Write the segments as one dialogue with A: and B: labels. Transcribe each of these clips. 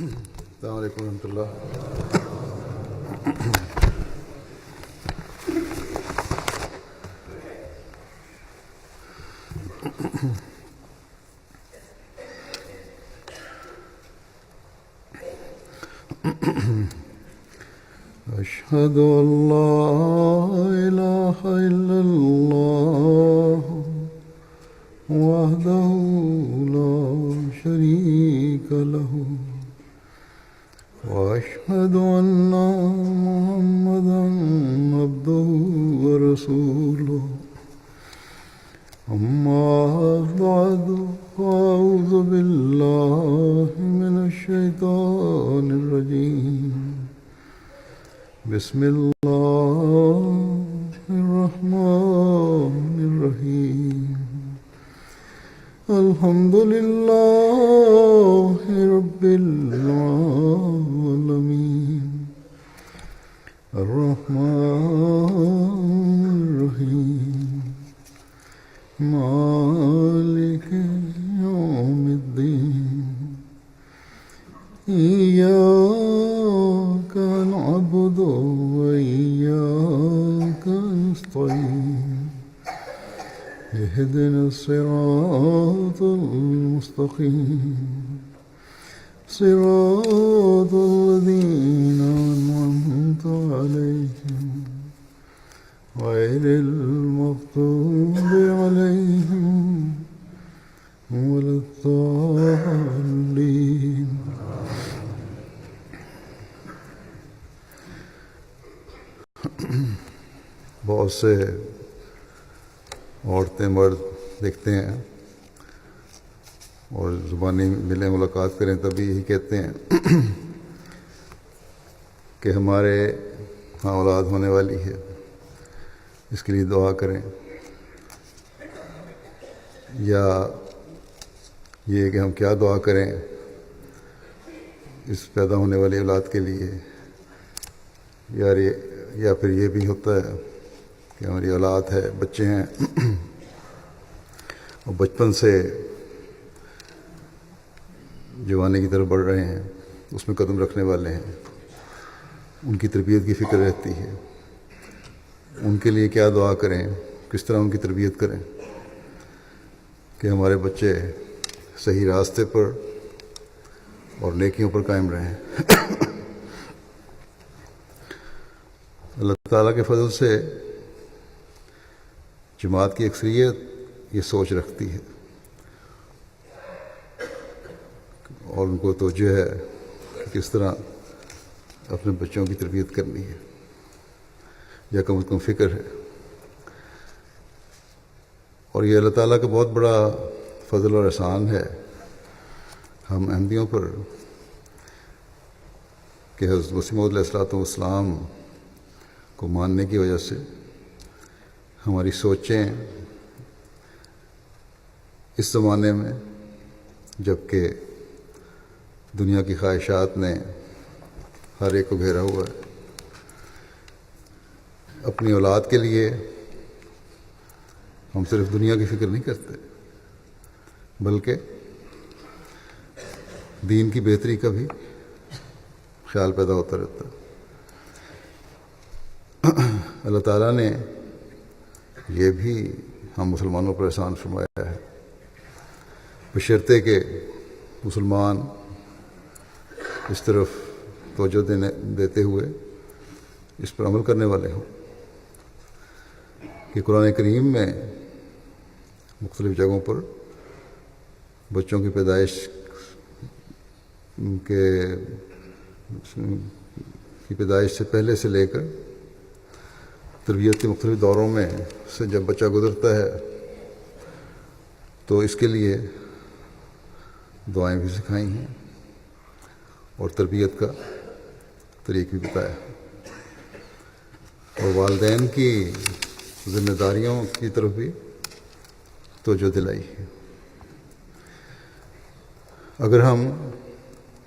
A: السلام علیکم ورحمۃ اللہ۔ أشهد أن لا إله إلا الله وحده لا شريك له وأشهد أن محمدا عبده ورسوله أما بعد فأعوذ بالله من الشيطان الرجيم بسم الله الرحمن الرحيم الحمد لله رب العالمين الرحمن الرحيم مالك يوم الدين إياك نعبد وإياك نستعين اهدنا الصراط المستقيم صراط الذين أنعمت عليهم غير المغضوب عليهم ولا الضالين۔ بہت سے عورتیں مرد دیکھتے ہیں اور زبانی ملیں ملاقات کریں تبھی یہی کہتے ہیں کہ ہمارے ہاں اولاد ہونے والی ہے، اس کے لیے دعا کریں، یا یہ کہ ہم کیا دعا کریں اس پیدا ہونے والی اولاد کے لیے، یا پھر یہ بھی ہوتا ہے کہ ہماری اولاد ہے، بچے ہیں اور بچپن سے جوانی کی طرف بڑھ رہے ہیں، اس میں قدم رکھنے والے ہیں، ان کی تربیت کی فکر رہتی ہے، ان کے لیے کیا دعا کریں، کس طرح ان کی تربیت کریں کہ ہمارے بچے صحیح راستے پر اور نیکیوں پر قائم رہیں۔ اللہ تعالیٰ کے فضل سے جماعت کی اکثریت یہ سوچ رکھتی ہے اور ان کو توجہ ہے کہ کس طرح اپنے بچوں کی تربیت کرنی ہے، یا کم از کم فکر ہے۔ اور یہ اللہ تعالیٰ کا بہت بڑا فضل اور احسان ہے ہم احمدیوں پر کہ حضرت مسیح موعود علیہ السلام کو ماننے کی وجہ سے ہماری سوچیں اس زمانے میں جب کہ دنیا کی خواہشات نے ہر ایک کو گھیرا ہوا ہے، اپنی اولاد کے لیے ہم صرف دنیا کی فکر نہیں کرتے بلکہ دین کی بہتری کا بھی خیال پیدا ہوتا رہتا ہے۔ اللہ تعالیٰ نے یہ بھی ہم مسلمانوں پر احسان فرمایا ہے، بشرطے کہ مسلمان اس طرف توجہ دیتے ہوئے اس پر عمل کرنے والے ہوں کہ قرآن کریم میں مختلف جگہوں پر بچوں کی پیدائش کی پیدائش سے پہلے سے لے کر تربیت کے مختلف دوروں میں سے جب بچہ گزرتا ہے تو اس کے لیے دعائیں بھی سکھائی ہیں اور تربیت کا طریق بھی بتایا، اور والدین کی ذمہ داریوں کی طرف بھی توجہ دلائی ہے۔ اگر ہم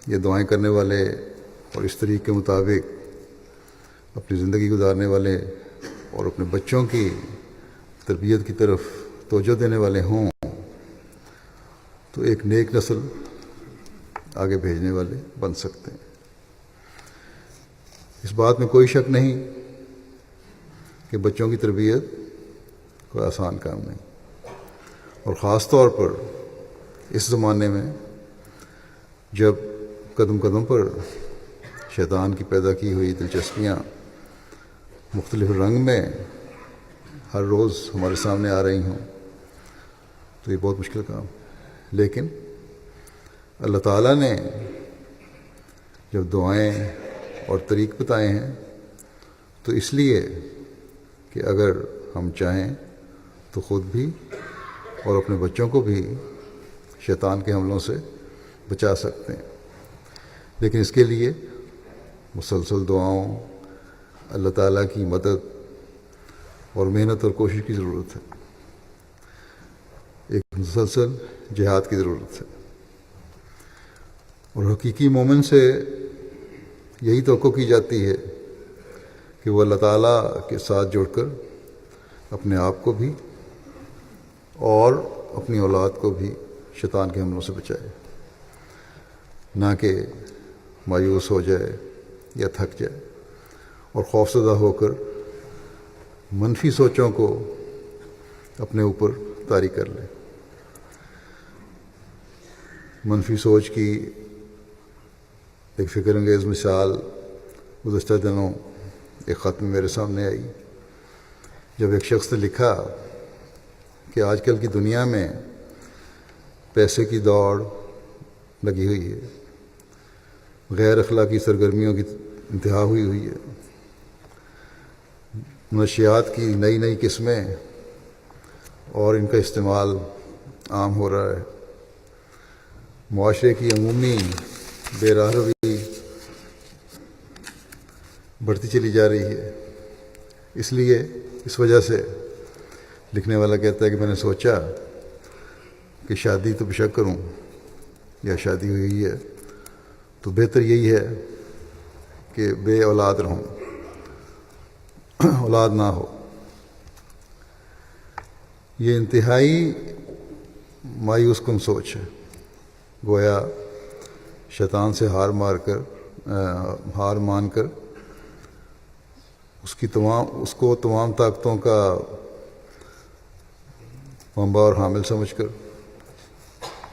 A: یہ دعائیں کرنے والے اور اس طریق کے مطابق اپنی زندگی گزارنے والے اور اپنے بچوں کی تربیت کی طرف توجہ دینے والے ہوں تو ایک نیک نسل آگے بھیجنے والے بن سکتے ہیں۔ اس بات میں کوئی شک نہیں کہ بچوں کی تربیت کوئی آسان کام نہیں، اور خاص طور پر اس زمانے میں جب قدم قدم پر شیطان کی پیدا کی ہوئی دلچسپیاں مختلف رنگ میں ہر روز ہمارے سامنے آ رہی ہوں، تو یہ بہت مشکل کام ہے۔ لیکن اللہ تعالیٰ نے جب دعائیں اور طریق بتائے ہیں تو اس لیے کہ اگر ہم چاہیں تو خود بھی اور اپنے بچوں کو بھی شیطان کے حملوں سے بچا سکتے ہیں، لیکن اس کے لیے مسلسل دعاؤں، اللہ تعالیٰ کی مدد اور محنت اور کوشش کی ضرورت ہے، ایک مسلسل جہاد کی ضرورت ہے۔ اور حقیقی مومن سے یہی توقع کی جاتی ہے کہ وہ اللہ تعالیٰ کے ساتھ جڑ کر اپنے آپ کو بھی اور اپنی اولاد کو بھی شیطان کے حملوں سے بچائے، نہ کہ مایوس ہو جائے یا تھک جائے اور خوفزدہ ہو کر منفی سوچوں کو اپنے اوپر طاری کر لے۔ منفی سوچ کی ایک فکر انگیز مثال گزشتہ دنوں ایک خط میں میرے سامنے آئی، جب ایک شخص نے لکھا کہ آج کل کی دنیا میں پیسے کی دوڑ لگی ہوئی ہے، غیر اخلاقی سرگرمیوں کی انتہا ہوئی ہے، منشیات کی نئی نئی قسمیں اور ان کا استعمال عام ہو رہا ہے، معاشرے کی عمومی بے راہ روی بڑھتی چلی جا رہی ہے۔ اس لیے اس وجہ سے لکھنے والا کہتا ہے کہ میں نے سوچا کہ شادی تو بشک کروں، یا شادی ہوئی ہے تو بہتر یہی ہے کہ بے اولاد رہوں، اولاد نہ ہو۔ یہ انتہائی مایوس کن سوچ ہے، گویا شیطان سے ہار مان کر اس کو تمام طاقتوں کا منبع اور حامل سمجھ کر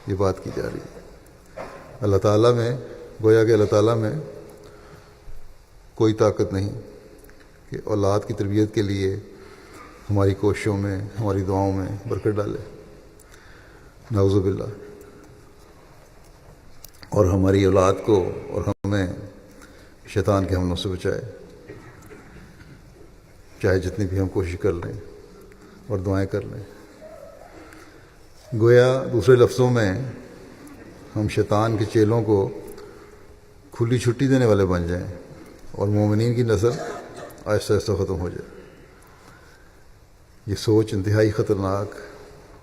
A: یہ بات کی جا رہی ہے۔ اللہ تعالیٰ میں گویا کہ اللہ تعالیٰ میں کوئی طاقت نہیں کہ اولاد کی تربیت کے لیے ہماری کوششوں میں، ہماری دعاؤں میں برکت ڈالے، نعوذ باللہ، اور ہماری اولاد کو اور ہمیں شیطان کے حملوں سے بچائے، چاہے جتنی بھی ہم کوشش کر لیں اور دعائیں کر لیں۔ گویا دوسرے لفظوں میں ہم شیطان کے چیلوں کو کھلی چھٹی دینے والے بن جائیں اور مومنین کی نسل آہستہ آہستہ ختم ہو جائے۔ یہ سوچ انتہائی خطرناک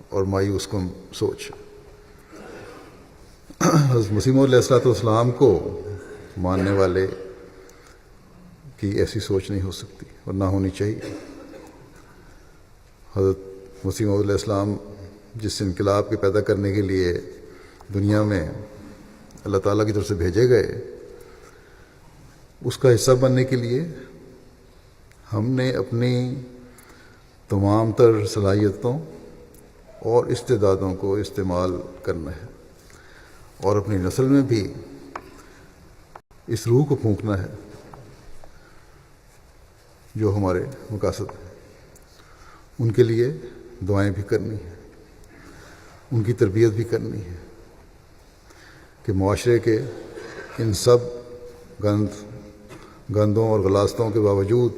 A: اور مایوس کن سوچ ہے۔ حضرت مسیح موعود علیہ السلام کو ماننے والے کی ایسی سوچ نہیں ہو سکتی اور نہ ہونی چاہیے۔ حضرت مسیح موعود علیہ السلام جس انقلاب کے پیدا کرنے کے لیے دنیا میں اللہ تعالیٰ کی طرف سے بھیجے گئے، اس کا حصہ بننے کے لیے ہم نے اپنی تمام تر صلاحیتوں اور استعدادوں کو استعمال کرنا ہے، اور اپنی نسل میں بھی اس روح کو پھونکنا ہے جو ہمارے مقاصد ہیں۔ ان کے لیے دعائیں بھی کرنی ہیں، ان کی تربیت بھی کرنی ہے کہ معاشرے کے ان سب گندوں اور غلاظتوں کے باوجود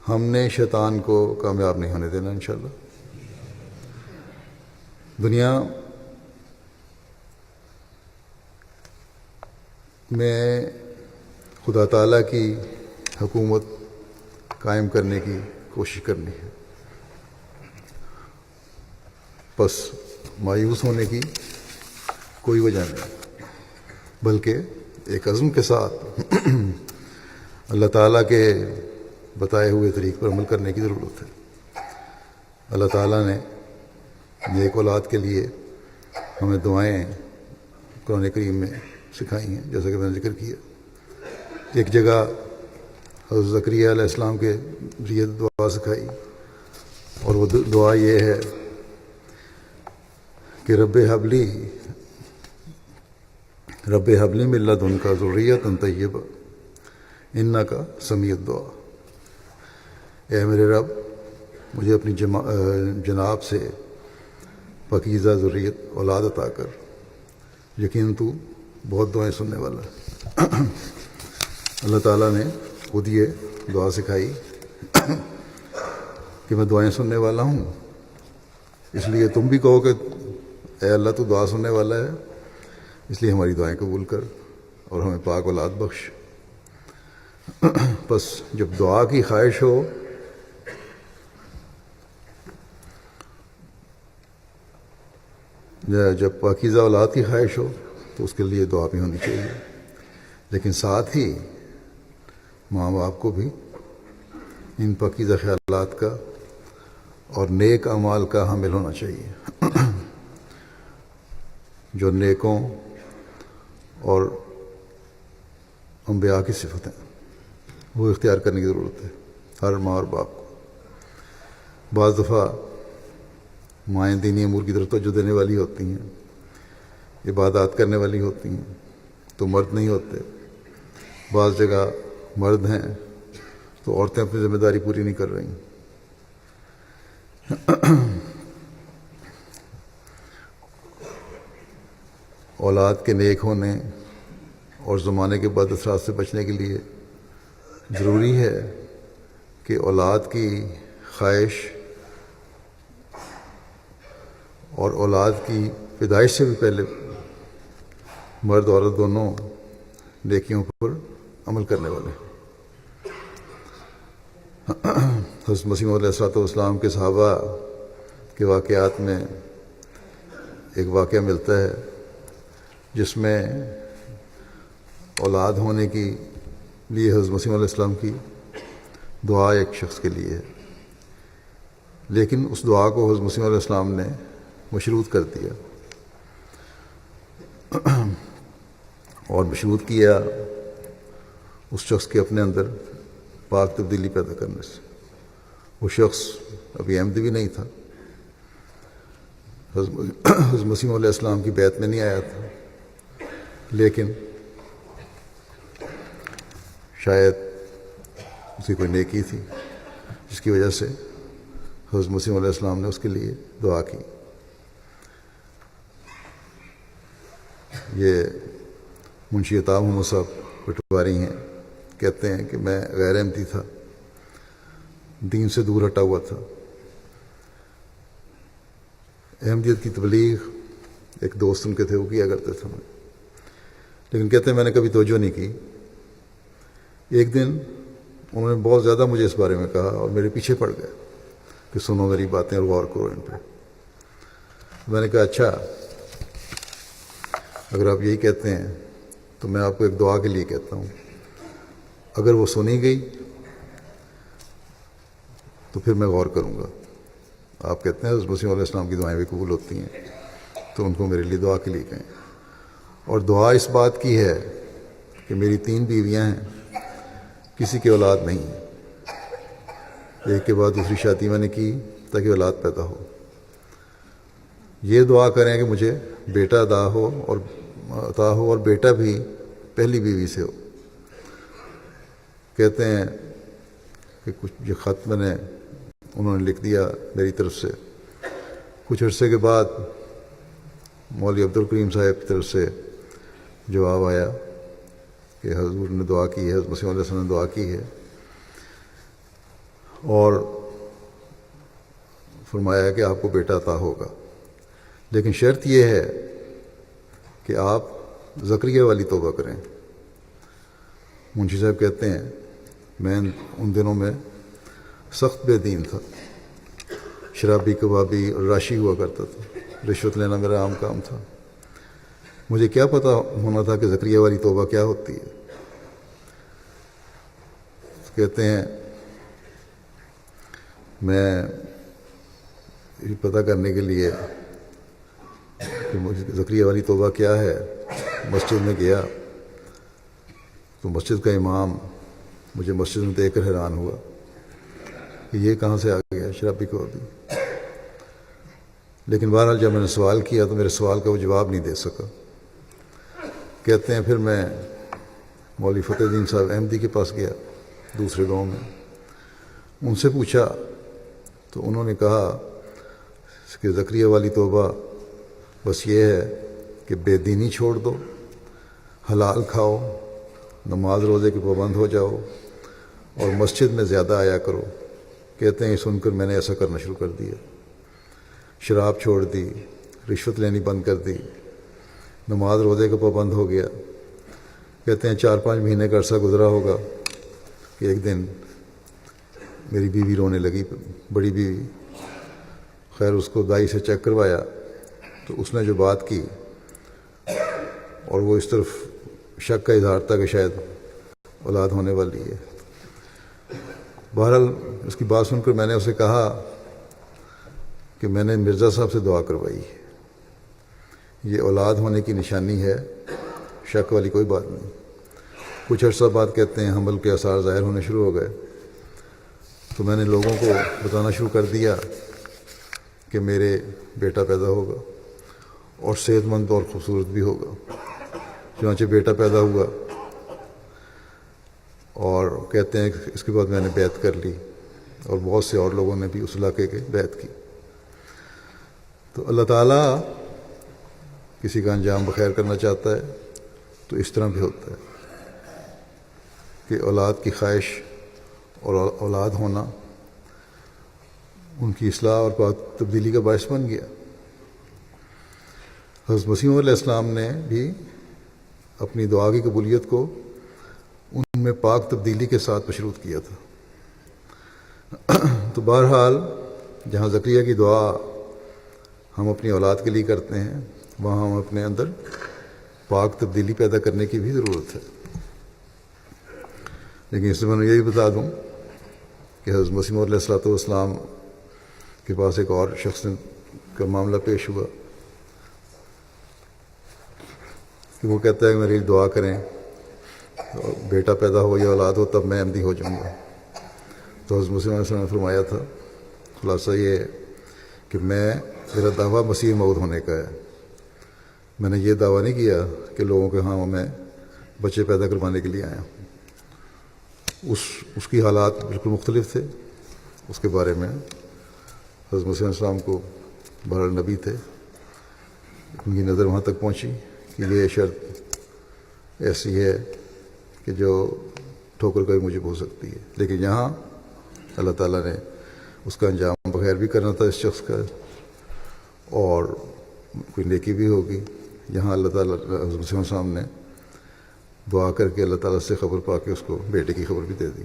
A: ہم نے شیطان کو کامیاب نہیں ہونے دینا انشاءاللہ۔ دنیا میں خدا تعالیٰ کی حکومت قائم کرنے کی کوشش کرنی ہے، بس مایوس ہونے کی کوئی وجہ نہیں، بلکہ ایک عزم کے ساتھ اللہ تعالیٰ کے بتائے ہوئے طریق پر عمل کرنے کی ضرورت ہے۔ اللہ تعالیٰ نے نیک اولاد کے لیے ہمیں دعائیں قرآن کریم میں سکھائی ہیں، جیسا کہ میں نے ذکر کیا۔ ایک جگہ حضرت زکریا علیہ السلام کے ذریعے دعا سکھائی، اور وہ دعا یہ ہے کہ رب حبلی من لدنک ذریۃ طیبہ انک سمیع الدعاء۔ اے میرے رب، مجھے اپنی جناب سے پاکیزہ ذریت اولاد عطا کر، یقیناً تو بہت دعائیں سننے والا ہے۔ اللہ تعالیٰ نے خود یہ دعا سکھائی کہ میں دعائیں سننے والا ہوں، اس لیے تم بھی کہو کہ اے اللہ تو دعا سننے والا ہے، اس لیے ہماری دعائیں قبول کر اور ہمیں پاک اولاد بخش۔ بس جب دعا کی خواہش ہو جب پاکیزہ اولاد کی خواہش ہو تو اس کے لیے دعا بھی ہونی چاہیے، لیکن ساتھ ہی ماں باپ کو بھی ان پاکیزہ خیالات کا اور نیک اعمال کا حامل ہونا چاہیے، جو نیکوں اور انبیاء کی صفتیں وہ اختیار کرنے کی ضرورت ہے ہر ماں اور باپ کو۔ بعض دفعہ مائیں دینی امور کی طرف توجہ دینے والی ہوتی ہیں، عبادات کرنے والی ہوتی ہیں، تو مرد نہیں ہوتے۔ بعض جگہ مرد ہیں تو عورتیں اپنی ذمہ داری پوری نہیں کر رہی۔ اولاد کے نیک ہونے اور زمانے کے بد اثرات سے بچنے کے لیے ضروری ہے کہ اولاد کی خواہش اور اولاد کی پیدائش سے بھی پہلے مرد عورت دونوں نیکیوں پر عمل کرنے والے ہیں۔ حضرت مسیح علیہ الصلوۃ والسلام کے صحابہ کے واقعات میں ایک واقعہ ملتا ہے جس میں اولاد ہونے کی لیے حضرت مسیح علیہ السلام کی دعا ایک شخص کے لیے ہے، لیکن اس دعا کو حضرت مسیح علیہ السلام نے مشروط کر دیا، اور مشروط کیا اس شخص کے اپنے اندر پاک تبدیلی پیدا کرنے سے۔ وہ شخص ابھی احمدی بھی نہیں تھا، حضرت مسیح علیہ السلام کی بیعت میں نہیں آیا تھا، لیکن شاید اسی کوئی نیکی تھی جس کی وجہ سے حضرت مسیح علیہ السلام نے اس کے لیے دعا کی۔ یہ منشی عطا محمد صاحب پٹواری ہیں، کہتے ہیں کہ میں غیر احمدی تھا، دین سے دور ہٹا ہوا تھا۔ احمدیت کی تبلیغ ایک دوست ان کے تھے، وہ کیا کرتے تھے، لیکن کہتے ہیں میں نے کبھی توجہ نہیں کی۔ ایک دن انہوں نے بہت زیادہ مجھے اس بارے میں کہا اور میرے پیچھے پڑ گئے کہ سنو میری باتیں اور غور کرو ان پہ۔ میں نے کہا اچھا، اگر آپ یہی کہتے ہیں تو میں آپ کو ایک دعا کے لیے کہتا ہوں، اگر وہ سنی گئی تو پھر میں غور کروں گا۔ آپ کہتے ہیں حضرت مسیح علیہ السلام کی دعائیں بھی قبول ہوتی ہیں، تو ان کو میرے لیے دعا کے لیے کہیں۔ اور دعا اس بات کی ہے کہ میری 3 بیویاں ہیں، کسی کی اولاد نہیں، ایک کے بعد دوسری شادی میں نے کی تاکہ اولاد پیدا ہو۔ یہ دعا کریں کہ مجھے بیٹا عطا ہو اور بیٹا بھی پہلی بیوی سے ہو۔ کہتے ہیں کہ کچھ یہ خط انہوں نے لکھ دیا میری طرف سے۔ کچھ عرصے کے بعد مولوی عبد الکریم صاحب کی طرف سے جواب آیا کہ حضور نے دعا کی ہے، حضرت مسیح علیہ السلام نے دعا کی ہے، اور فرمایا کہ آپ کو بیٹا عطا ہوگا، لیکن شرط یہ ہے کہ آپ زکریا والی توبہ کریں۔ منشی صاحب کہتے ہیں میں ان دنوں میں سخت بے دین تھا، شرابی کبابی اور راشی ہوا کرتا تھا، رشوت لینا میرا عام کام تھا۔ مجھے کیا پتہ ہونا تھا کہ زکریا والی توبہ کیا ہوتی ہے۔ کہتے ہیں میں یہ پتہ کرنے کے لیے کہ زکریہ والی توبہ کیا ہے، مسجد میں گیا تو مسجد کا امام مجھے مسجد میں دیکھ کر حیران ہوا کہ یہ کہاں سے آ گیا شرابی کو ابھی. لیکن بہرحال جب میں نے سوال کیا تو میرے سوال کا وہ جواب نہیں دے سکا. کہتے ہیں پھر میں مولوی فتح الدین صاحب احمدی کے پاس گیا دوسرے گاؤں میں. ان سے پوچھا تو انہوں نے کہا کہ زکریہ والی توبہ بس یہ ہے کہ بے دینی چھوڑ دو، حلال کھاؤ، نماز روزے کے پابند ہو جاؤ اور مسجد میں زیادہ آیا کرو. کہتے ہیں یہ سن کر میں نے ایسا کرنا شروع کر دیا. شراب چھوڑ دی، رشوت لینی بند کر دی، نماز روزے کا پابند ہو گیا. کہتے ہیں 4-5 مہینے کا عرصہ گزرا ہوگا کہ ایک دن میری بیوی رونے لگی، بڑی بیوی. خیر اس کو دائی سے چیک کروایا تو اس نے جو بات کی اور وہ اس طرف شک کا اظہار تھا کہ شاید اولاد ہونے والی ہے. بہرحال اس کی بات سن کر میں نے اسے کہا کہ میں نے مرزا صاحب سے دعا کروائی، یہ اولاد ہونے کی نشانی ہے، شک والی کوئی بات نہیں. کچھ عرصہ بعد کہتے ہیں حمل کے آثار ظاہر ہونے شروع ہو گئے تو میں نے لوگوں کو بتانا شروع کر دیا کہ میرے بیٹا پیدا ہوگا اور صحت مند اور خوبصورت بھی ہوگا. چنانچہ بیٹا پیدا ہوا اور کہتے ہیں کہ اس کے بعد میں نے بیعت کر لی اور بہت سے اور لوگوں نے بھی اس علاقے کے بیعت کی. تو اللہ تعالیٰ کسی کا انجام بخیر کرنا چاہتا ہے تو اس طرح بھی ہوتا ہے کہ اولاد کی خواہش اور اولاد ہونا ان کی اصلاح اور پاک تبدیلی کا باعث بن گیا. حضرت مسیح علیہ السلام نے بھی اپنی دعا کی قبولیت کو ان میں پاک تبدیلی کے ساتھ مشروط کیا تھا. تو بہرحال جہاں زکریہ کی دعا ہم اپنی اولاد کے لیے کرتے ہیں وہاں ہم اپنے اندر پاک تبدیلی پیدا کرنے کی بھی ضرورت ہے. لیکن اس سے میں یہی بتا دوں کہ حضرت مسیح علیہ الصلوۃ والسلام کے پاس ایک اور شخص کا معاملہ پیش ہوا کہ وہ کہتا ہے کہ میری دعا کریں بیٹا پیدا ہو یا اولاد ہو تب میں احمدی ہو جاؤں گا. تو حضرت مسیح علیہ السلام نے فرمایا تھا خلاصہ یہ ہے کہ میرا دعویٰ مسیح موعود ہونے کا ہے. میں نے یہ دعویٰ نہیں کیا کہ لوگوں کے ہاں میں بچے پیدا کروانے کے لیے آیا ہوں. اس کی حالات بالکل مختلف تھے. اس کے بارے میں حضرت مسیح علیہ السلام کو بہرحال نبی تھے، ان کی نظر وہاں تک پہنچی کہ یہ شرط ایسی ہے کہ جو ٹھوکر کبھی مجھے ہو سکتی ہے. لیکن یہاں اللہ تعالیٰ نے اس کا انجام بخیر بھی کرنا تھا اس شخص کا اور کوئی نیکی بھی ہوگی. یہاں اللہ تعالیٰ حضرت مسیح علیہ السلام نے دعا کر کے اللہ تعالیٰ سے خبر پا کے اس کو بیٹے کی خبر بھی دے دی.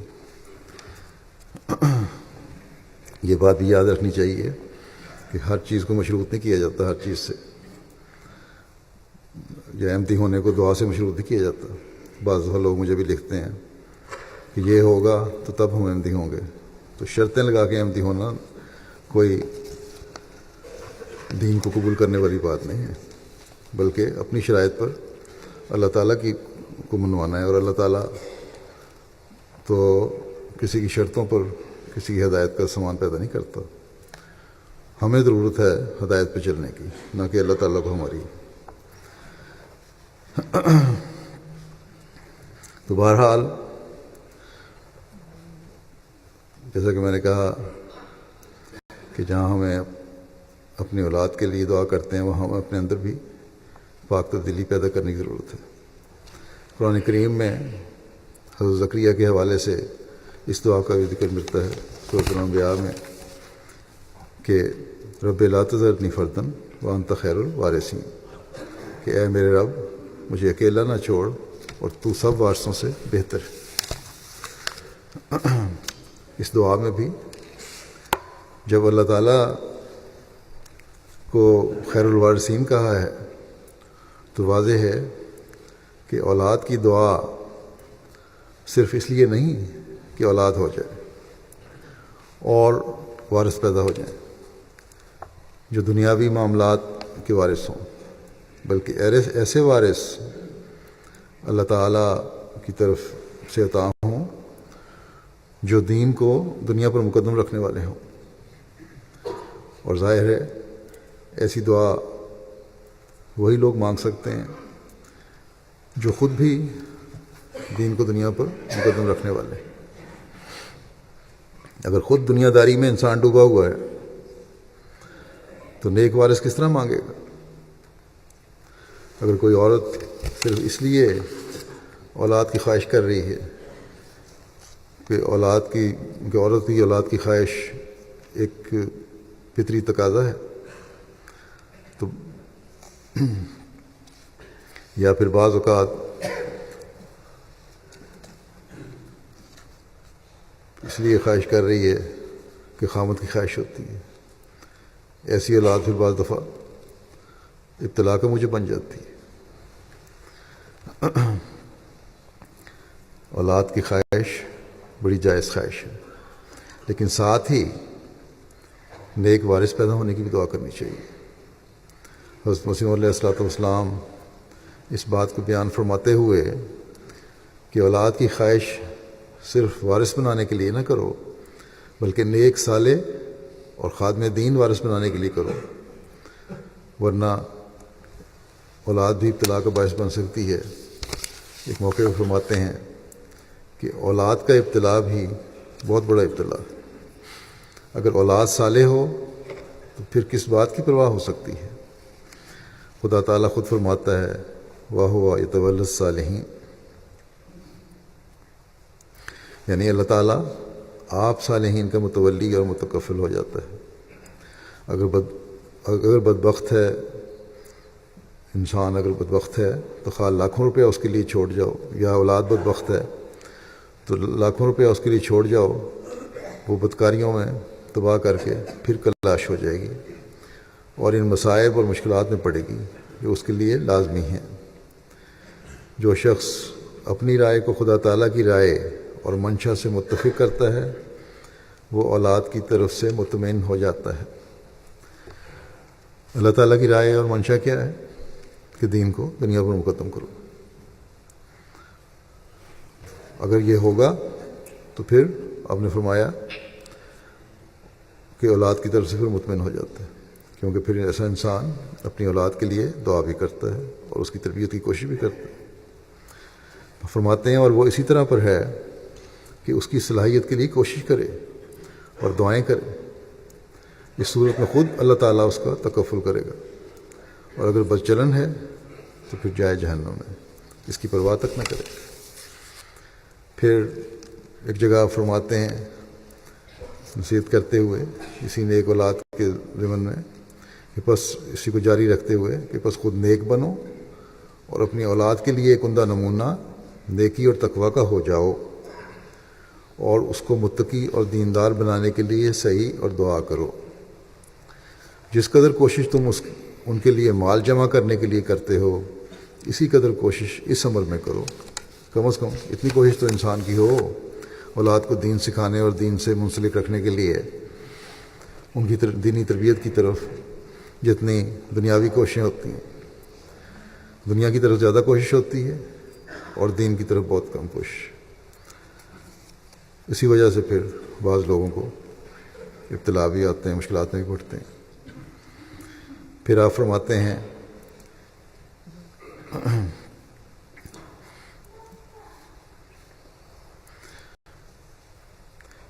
A: یہ بات بھی یاد رکھنی چاہیے کہ ہر چیز کو مشروط نہیں کیا جاتا. ہر چیز سے یا احمدی ہونے کو دعا سے مشروط نہیں کیا جاتا. بعض دفعہ لوگ مجھے بھی لکھتے ہیں کہ یہ ہوگا تو تب ہم احمدی ہوں گے. تو شرطیں لگا کے احمدی ہونا کوئی دین کو قبول کرنے والی بات نہیں ہے، بلکہ اپنی شرائط پر اللہ تعالیٰ کی کو منوانا ہے. اور اللہ تعالیٰ تو کسی کی شرطوں پر کسی کی ہدایت کا سامان پیدا نہیں کرتا. ہمیں ضرورت ہے ہدایت پہ چلنے کی، نہ کہ اللہ تعالیٰ کو ہماری. تو بہرحال جیسا کہ میں نے کہا کہ جہاں ہمیں اپنی اولاد کے لیے دعا کرتے ہیں وہاں ہمیں اپنے اندر بھی پاک تبدیلی پیدا کرنے کی ضرورت ہے. قرآن کریم میں حضرت زکریہ کے حوالے سے اس دعا کا بھی ذکر ملتا ہے سورۃ الانبیاء میں کہ رب لا تذرنی فردا وانت خیر الوارثین، کہ اے میرے رب مجھے اکیلا نہ چھوڑ اور تو سب وارثوں سے بہتر ہے. اس دعا میں بھی جب اللہ تعالیٰ کو خیر الوارثین کہا ہے تو واضح ہے کہ اولاد کی دعا صرف اس لیے نہیں کہ اولاد ہو جائے اور وارث پیدا ہو جائیں جو دنیاوی معاملات کے وارث ہوں، بلکہ ایسے وارث اللہ تعالیٰ کی طرف سے عطا ہوں جو دین کو دنیا پر مقدم رکھنے والے ہوں. اور ظاہر ہے ایسی دعا وہی لوگ مانگ سکتے ہیں جو خود بھی دین کو دنیا پر مقدم رکھنے والے ہیں. اگر خود دنیا داری میں انسان ڈوبا ہوا ہے تو نیک وارث کس طرح مانگے گا؟ اگر کوئی عورت صرف اس لیے اولاد کی خواہش کر رہی ہے کہ عورت کی اولاد کی خواہش ایک فطری تقاضا ہے، تو یا پھر بعض اوقات اس لیے خواہش کر رہی ہے کہ خامد کی خواہش ہوتی ہے، ایسی اولاد پھر بعض دفعہ ابتلا کا موجب بن جاتی ہے. اولاد کی خواہش بڑی جائز خواہش ہے، لیکن ساتھ ہی نیک وارث پیدا ہونے کی بھی دعا کرنی چاہیے. حضرت مسیح علیہ الصلوۃ والسلام اس بات کو بیان فرماتے ہوئے کہ اولاد کی خواہش صرف وارث بنانے کے لیے نہ کرو بلکہ نیک صالح اور خادم دین وارث بنانے کے لیے کرو، ورنہ اولاد بھی ابتلا کا باعث بن سکتی ہے. ایک موقع پر فرماتے ہیں کہ اولاد کا ابتلا بھی بہت بڑا ابتلا ہے. اگر اولاد صالح ہو تو پھر کس بات کی پرواہ ہو سکتی ہے؟ خدا تعالیٰ خود فرماتا ہے وَهُوَ يَتَوَلَّى الصَّالِحِينَ، یعنی اللہ تعالیٰ آپ صالحین کا متولی اور متکفل ہو جاتا ہے. اگر بدبخت ہے انسان، اگر بدبخت ہے تو خواہ لاکھوں روپیہ اس کے لیے چھوڑ جاؤ، یا اولاد بدبخت ہے تو لاکھوں روپیہ اس کے لیے چھوڑ جاؤ، وہ بدکاریوں میں تباہ کر کے پھر کلاش ہو جائے گی اور ان مصائب اور مشکلات میں پڑے گی جو اس کے لیے لازمی ہیں. جو شخص اپنی رائے کو خدا تعالیٰ کی رائے اور منشا سے متفق کرتا ہے وہ اولاد کی طرف سے مطمئن ہو جاتا ہے. اللہ تعالیٰ کی رائے اور منشا کیا ہے؟ کہ دین کو دنیا پر مقدم کرو. اگر یہ ہوگا تو پھر آپ نے فرمایا کہ اولاد کی طرف سے پھر مطمئن ہو جاتا ہے، کیونکہ پھر ایسا انسان اپنی اولاد کے لیے دعا بھی کرتا ہے اور اس کی تربیت کی کوشش بھی کرتا ہے. فرماتے ہیں اور وہ اسی طرح پر ہے کہ اس کی صلاحیت کے لیے کوشش کرے اور دعائیں کرے. اس صورت میں خود اللہ تعالیٰ اس کا تکفل کرے گا، اور اگر بدچلن ہے تو پھر جائے جہنم میں، اس کی پرواہ تک نہ کرے. پھر ایک جگہ فرماتے ہیں نصیحت کرتے ہوئے اسی نیک اولاد کے ضمن میں کہ پس اسی کو جاری رکھتے ہوئے کہ پس خود نیک بنو اور اپنی اولاد کے لیے ایک عمدہ نمونہ نیکی اور تقوی کا ہو جاؤ، اور اس کو متقی اور دیندار بنانے کے لیے صحیح اور دعا کرو. جس قدر کوشش تم ان کے لیے مال جمع کرنے کے لیے کرتے ہو اسی قدر کوشش اس عمل میں کرو. کم از کم اتنی کوشش تو انسان کی ہو اولاد کو دین سکھانے اور دین سے منسلک رکھنے کے لیے، ان کی دینی تربیت کی طرف جتنی دنیاوی کوششیں ہوتی ہیں، دنیا کی طرف زیادہ کوشش ہوتی ہے اور دین کی طرف بہت کم کوشش. اسی وجہ سے پھر بعض لوگوں کو ابتلا بھی آتے ہیں، مشکلات میں بھی پڑتے ہیں. پھر آپ فرماتے ہیں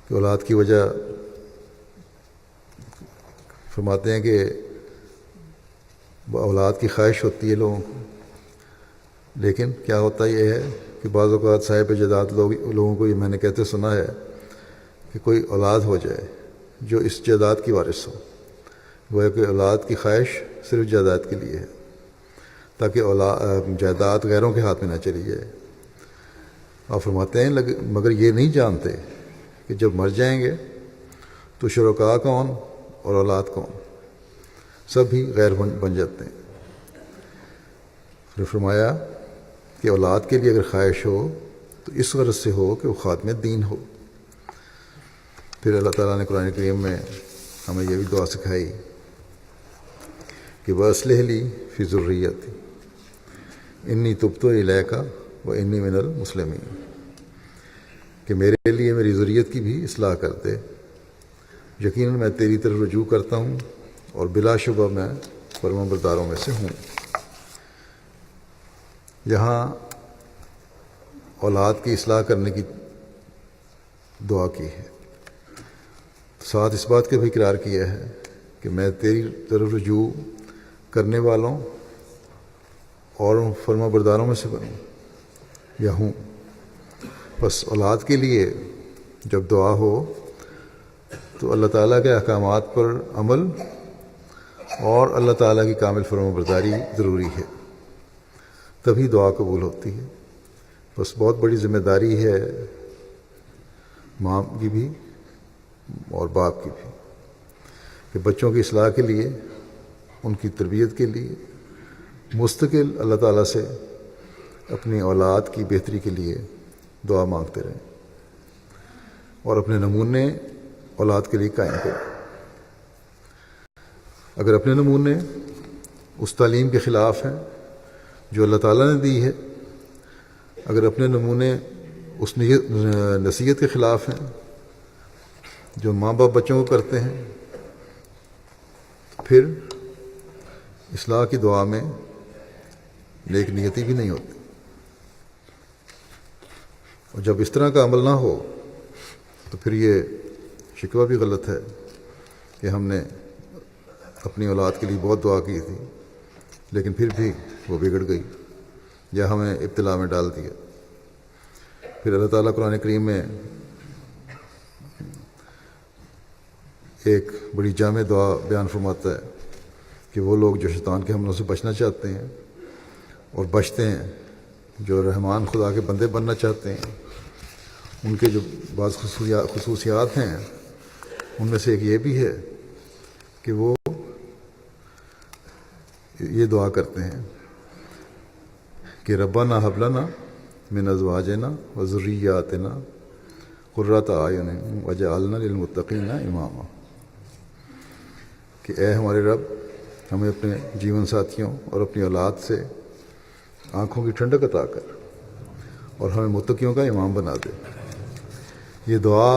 A: کہ اولاد کی وجہ فرماتے ہیں کہ اولاد کی خواہش ہوتی ہے لوگوں کو، لیکن کیا ہوتا یہ ہے کہ بعض اوقات صاحب جداد لوگوں کو یہ میں نے کہتے سنا ہے کہ کوئی اولاد ہو جائے جو اس جائیداد کی وارث ہو. وہ کہ اولاد کی خواہش صرف جائیداد کے لیے ہے تاکہ جائیداد غیروں کے ہاتھ میں نہ چلی جائے. آپ فرماتے ہیں مگر یہ نہیں جانتے کہ جب مر جائیں گے تو شرکاء کون اور اولاد کون، سب ہی غیر بن جاتے ہیں. پھر فرمایا کہ اولاد کے لیے اگر خواہش ہو تو اس غرض سے ہو کہ وہ خاتم دین ہو. پھر اللہ تعالیٰ نے قرآن کریم میں ہمیں یہ بھی دعا سکھائی کہ وَأَصْلِحْ لِي فِي ذُرِّيَّتِي، انی تبت الیکا و انی من المسلمین، کہ میرے لیے میری ذریت کی بھی اصلاح کر دے، یقیناً میں تیری طرف رجوع کرتا ہوں اور بلا شبہ میں فرمانبرداروں میں سے ہوں۔ یہاں اولاد کی اصلاح کرنے کی دعا کی ہے، ساتھ اس بات کا بھی اقرار کیا ہے کہ میں تیری طرف رجوع کرنے والوں اور فرمانبرداروں میں سے بنوں یا ہوں۔ بس اولاد کے لیے جب دعا ہو تو اللہ تعالیٰ کے احکامات پر عمل اور اللہ تعالیٰ کی کامل فرمانبرداری ضروری ہے، تبھی دعا قبول ہوتی ہے۔ بس بہت بڑی ذمہ داری ہے ماں کی بھی اور باپ کی بھی کہ بچوں کی اصلاح کے لیے، ان کی تربیت کے لیے مستقل اللہ تعالیٰ سے اپنی اولاد کی بہتری کے لیے دعا مانگتے رہیں اور اپنے نمونے اولاد کے لیے قائم کریں۔ اگر اپنے نمونے اس تعلیم کے خلاف ہیں جو اللہ تعالیٰ نے دی ہے، اگر اپنے نمونے اس نصیحت کے خلاف ہیں جو ماں باپ بچوں کو کرتے ہیں، پھر اصلاح کی دعا میں نیک نیتی بھی نہیں ہوتی۔ اور جب اس طرح کا عمل نہ ہو تو پھر یہ شکوہ بھی غلط ہے کہ ہم نے اپنی اولاد کے لیے بہت دعا کی تھی لیکن پھر بھی وہ بگڑ گئی یا ہمیں ابتلا میں ڈال دیا۔ پھر اللہ تعالیٰ قرآن کریم میں ایک بڑی جامع دعا بیان فرماتا ہے کہ وہ لوگ جو شیطان کے حملوں سے بچنا چاہتے ہیں اور بچتے ہیں، جو رحمان خدا کے بندے بننا چاہتے ہیں، ان کے جو بعض خصوصیات ہیں ان میں سے ایک یہ بھی ہے کہ وہ یہ دعا کرتے ہیں کہ ربنا ہب لنا من ازواجنا و ذریاتنا قرۃ اعین واجعلنا للمتقین اماما، کہ اے ہمارے رب ہمیں اپنے جیون ساتھیوں اور اپنی اولاد سے آنکھوں کی ٹھنڈک عطا کر اور ہمیں متقیوں کا امام بنا دے۔ یہ دعا